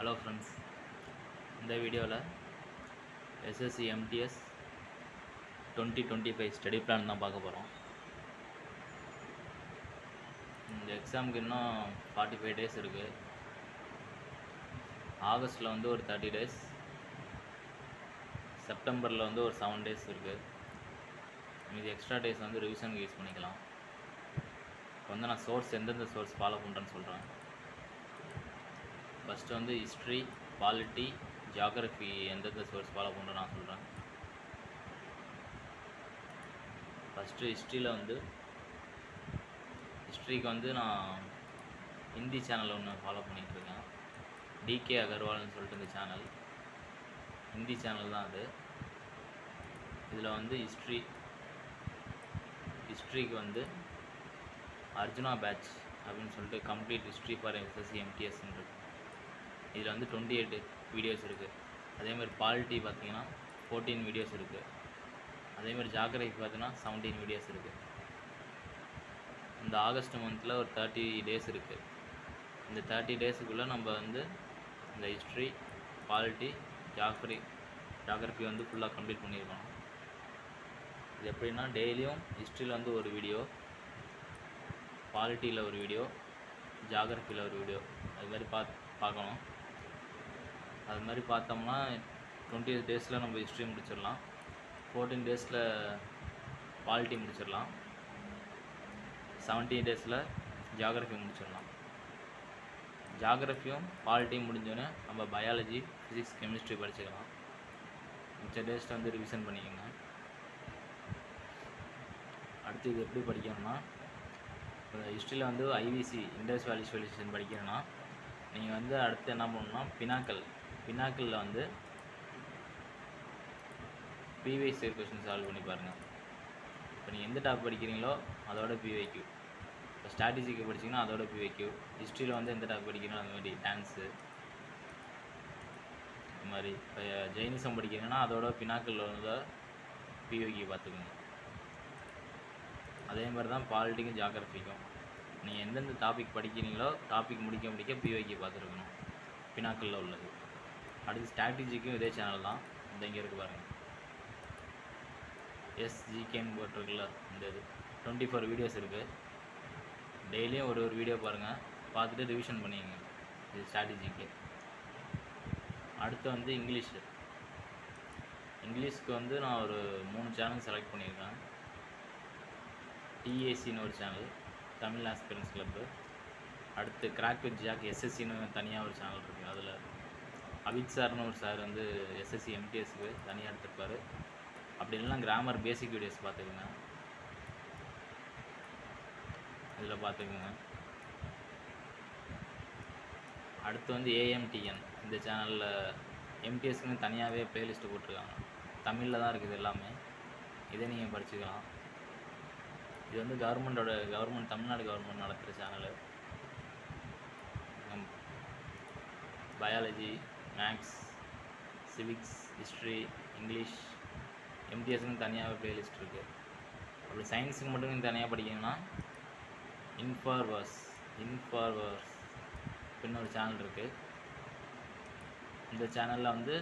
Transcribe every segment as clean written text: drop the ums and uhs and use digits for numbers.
Hello friends, இந்த வீடியோவில் SSC MTS 2025 study plan தான் பார்க்க போகிறோம். இந்த எக்ஸாமுக்கு இன்னும் 45 டேஸ் இருக்குது. ஆகஸ்ட்டில் வந்து ஒரு 30 டேஸ், செப்டம்பரில் வந்து ஒரு 7 டேஸ் இருக்குது. மீதி எக்ஸ்ட்ரா டேஸ் வந்து ரிவிஷனுக்கு யூஸ் பண்ணிக்கலாம். இப்போ வந்து நான் எந்தெந்த சோர்ஸ் ஃபாலோ பண்ணுறேன்னு சொல்கிறேன். ஃபஸ்ட்டு வந்து ஹிஸ்ட்ரி, பாலிட்டி, ஜியாகிரஃபி எந்தெந்த சோர்ஸ் ஃபாலோ பண்ணுறேன்னு நான் சொல்கிறேன். ஃபஸ்ட்டு ஹிஸ்ட்ரிக்கு வந்து நான் ஹிந்தி சேனல் ஒன்று ஃபாலோ பண்ணிகிட்ருக்கேன். டிகே அகர்வால்னு சொல்லிட்டு இந்த சேனல், ஹிந்தி சேனல் தான் அது. இதில் வந்து ஹிஸ்ட்ரிக்கு வந்து அர்ஜுனா பேட்ச் அப்படின்னு சொல்லிட்டு கம்ப்ளீட் ஹிஸ்ட்ரி ஃபார் எஸ்எஸ்சி எம்டிஎஸ்ன்னு இருக்குது. இதில் வந்து 28 வீடியோஸ் இருக்குது. அதேமாதிரி பாலிட்டி பார்த்திங்கன்னா 14 வீடியோஸ் இருக்குது. அதேமாதிரி ஜியாகிரஃபி பார்த்தீங்கன்னா 17 வீடியோஸ் இருக்குது. இந்த ஆகஸ்ட் மந்தில் ஒரு 30 டேஸ் இருக்குது. இந்த 30 டேஸுக்குள்ளே நம்ம வந்து இந்த ஹிஸ்ட்ரி, பாலிட்டி, ஜியாகிரஃபி வந்து ஃபுல்லாக கம்ப்ளீட் பண்ணியிருக்கோம். இது எப்படின்னா டெய்லியும் ஹிஸ்ட்ரியில் வந்து ஒரு வீடியோ, பாலிட்டியில் ஒரு வீடியோ, ஜியாகிரஃபியில் ஒரு வீடியோ, அது மாதிரி பார்க்கணும். அது மாதிரி பார்த்தோம்னா 28 டேஸில் நம்ம ஹிஸ்ட்ரி முடிச்சிடலாம். 14 டேஸில் பாலிட்டி முடிச்சிடலாம். 17 டேஸில் ஜியாகிரஃபி முடிச்சிடலாம். ஜியாகிரஃபியும் பாலிட்டியும் முடிஞ்சோடனே நம்ம பயாலஜி, ஃபிசிக்ஸ், கெமிஸ்ட்ரி படிச்சுக்கலாம். மிச்ச டேஸில் வந்து ரிவிஷன் பண்ணிக்கோங்க. அடுத்து இது எப்படி படிக்கணும்னா, இப்போ ஹிஸ்ட்ரியில் வந்து ஐவிசி இண்டஸ் வேல்யூ சொல்யூஷன் படிக்கணும்னா நீங்கள் வந்து அடுத்து என்ன பண்ணணும்னா பினாக்கிளில் வந்து பிவைஸ் கொஸ்டின் சால்வ் பண்ணி பாருங்கள். இப்போ நீங்கள் எந்த டாபிக் படிக்கிறீங்களோ அதோட பிவைக்யூ. இப்போ ஸ்ட்ராட்டஜிக்கு படிச்சிங்கன்னா அதோட பிவைக்யூ. ஹிஸ்ட்ரியில் வந்து எந்த டாபிக் படிக்கிறீங்களோ அந்த மாதிரி டான்ஸு, இது மாதிரி. இப்போ ஜெயினிசம் படிக்கிறீங்கன்னா அதோட பினாக்கிளில் வந்து பிவைக்யூ பார்த்துக்கோங்க. அதே மாதிரி தான் பாலிட்டிக்கும் ஜியாகிரஃபிக்கும். நீங்கள் எந்தெந்த டாபிக் படிக்கிறீங்களோ டாபிக் முடிக்க பிவைக்யூ பார்த்துருக்கணும், பினாக்கிளில் உள்ளது. அடுத்து ஸ்ட்ராட்டஜிக்கும் இதே சேனல் தான். இந்த இங்கே இருக்குது பாருங்கள், எஸ்ஜிகேன்னு போட்டிருக்குல்ல, இந்த இது 24 வீடியோஸ் இருக்குது. டெய்லியும் ஒரு வீடியோ பாருங்கள், பார்த்துட்டு ரிவிஷன் பண்ணிக்கங்க. இது ஸ்ட்ராட்டஜிக்கு. அடுத்து வந்து இங்கிலீஷ்க்கு வந்து நான் ஒரு 3 சேனல் செலக்ட் பண்ணியிருக்கேன். டிஏசின்னு ஒரு சேனல், தமிழ் ஆஸ்பிரன்ஸ் கிளப்பு. அடுத்து கிராக் வித் ஜாக் எஸ்எஸ்சின்னு தனியாக ஒரு சேனல் இருக்குது. அதில் அபித் சார்னு ஒரு சார் வந்து எஸ்எஸ்சி எம்டிஎஸ்க்கு தனியாக எடுத்துருப்பார். அப்படி இல்லைனா கிராமர் பேசிக் வீடியோஸ் பார்த்துக்குங்க, இதில் பார்த்துக்குங்க. அடுத்து வந்து ஏஎம்டிஎன், இந்த சேனலில் எம்டிஎஸ்க்குன்னு தனியாகவே ப்ளேலிஸ்ட்டு போட்டிருக்காங்க. தமிழில் தான் இருக்குது எல்லாமே. இதை நீங்கள் படிச்சுக்கலாம். இது வந்து தமிழ்நாடு கவர்மெண்ட் நடத்துகிற channel. Biology, maths, civics, history, English, எம்டிஎஸ்க்குன்னு தனியாக ப்ளேலிஸ்ட் இருக்குது. அப்படி சயின்ஸுக்கு மட்டும் நீங்கள் தனியாக படிக்கணும்னா இன்ஃபார்வர்ஸ் அப்படின்னு ஒரு சேனல் இருக்குது. இந்த சேனலில் வந்து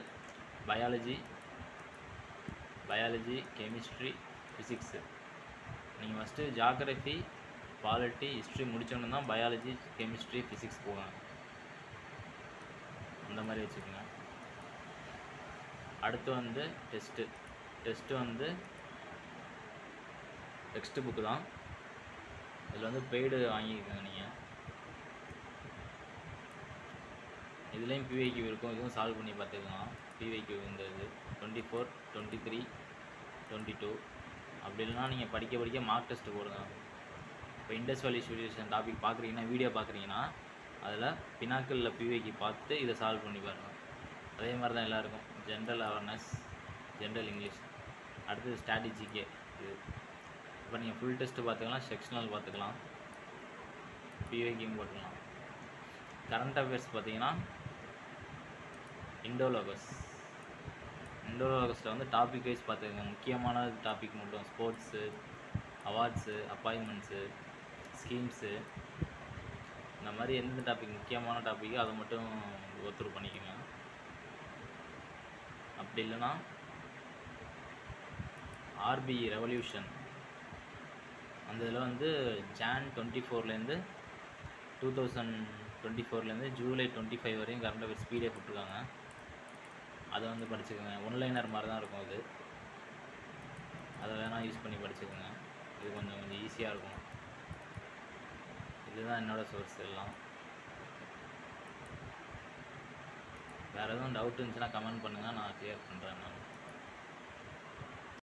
பயாலஜி, கெமிஸ்ட்ரி, ஃபிசிக்ஸு. நீங்கள் ஃபஸ்ட்டு ஜியாகிரஃபி, பாலிட்டி, ஹிஸ்ட்ரி முடிச்சோன்னு தான் பயாலஜி, கெமிஸ்ட்ரி, ஃபிசிக்ஸ் போவாங்க. அந்த மாதிரி வச்சுக்கோங்க. அடுத்து வந்து டெஸ்ட்டு வந்து டெக்ஸ்ட் புக்கு தான். இதில் வந்து பெய்டு வாங்கிக்கோங்க நீங்கள். இதுலேயும் பிவைக்யூ இருக்கும், இதுவும் சால்வ் பண்ணி பார்த்துக்கலாம். பிவைக்யூ இந்த இது 24, 23, 22. அப்படி இல்லைனா நீங்கள் படிக்க மார்க் டெஸ்ட்டு போடுங்க. இப்போ இண்டஸ் வேல்யூ சொல்யூஷன் டாபிக் பார்க்குறீங்கன்னா, வீடியோ பார்க்குறீங்கன்னா அதில் பினாக்கிளில் பிவைக்யூ பார்த்து இதை சால்வ் பண்ணி பாருங்கள். அதே மாதிரி தான் எல்லாருக்கும் ஜென்ரல் அவேர்னஸ், ஜென்ரல் இங்கிலீஷ். அடுத்தது ஸ்ட்ராட்டஜிக்கே இது. இப்போ நீங்கள் ஃபுல் டெஸ்ட்டு பார்த்துக்கலாம், செக்ஷனல் பார்த்துக்கலாம், பிவைக்யூ போட்டுக்கலாம். கரண்ட் அஃபேர்ஸ் பார்த்தீங்கன்னா இண்டோலோகஸில் வந்து டாபிக் வைஸ் பார்த்துக்கங்க. முக்கியமான டாபிக் மட்டும், ஸ்போர்ட்ஸு, அவார்ட்ஸு, அப்பாயின்மெண்ட்ஸு, ஸ்கீம்ஸு, இந்த இந்த மாதிரி எந்த டாபிக் முக்கியமான டாப்பிக்கோ அதை மட்டும் ஒத்துரு பண்ணிக்கோங்க. அப்படி இல்லைன்னா ஆர்பி ரெவல்யூஷன் அந்த இதில் வந்து ஜான் 24லேருந்து 2024 ஜூலை 25 வரையும் கரண்ட் அஃபேர்ஸ் பிடிஎஃப் விட்ருக்காங்க. அதை வந்து படிச்சுக்கோங்க. ஒன்லைனர் மாதிரி தான் இருக்கும் அது. அதை வேணால் யூஸ் பண்ணி படிச்சுக்கோங்க. இது கொஞ்சம் ஈஸியாக இருக்கும். இதுதான் என்னோடய சோர்ஸ் எல்லாம். வேறு எதுவும் டவுட் இருந்துச்சுன்னா கமெண்ட் பண்ணுங்கள், நான் கிளியர் பண்ணுறேன். நான்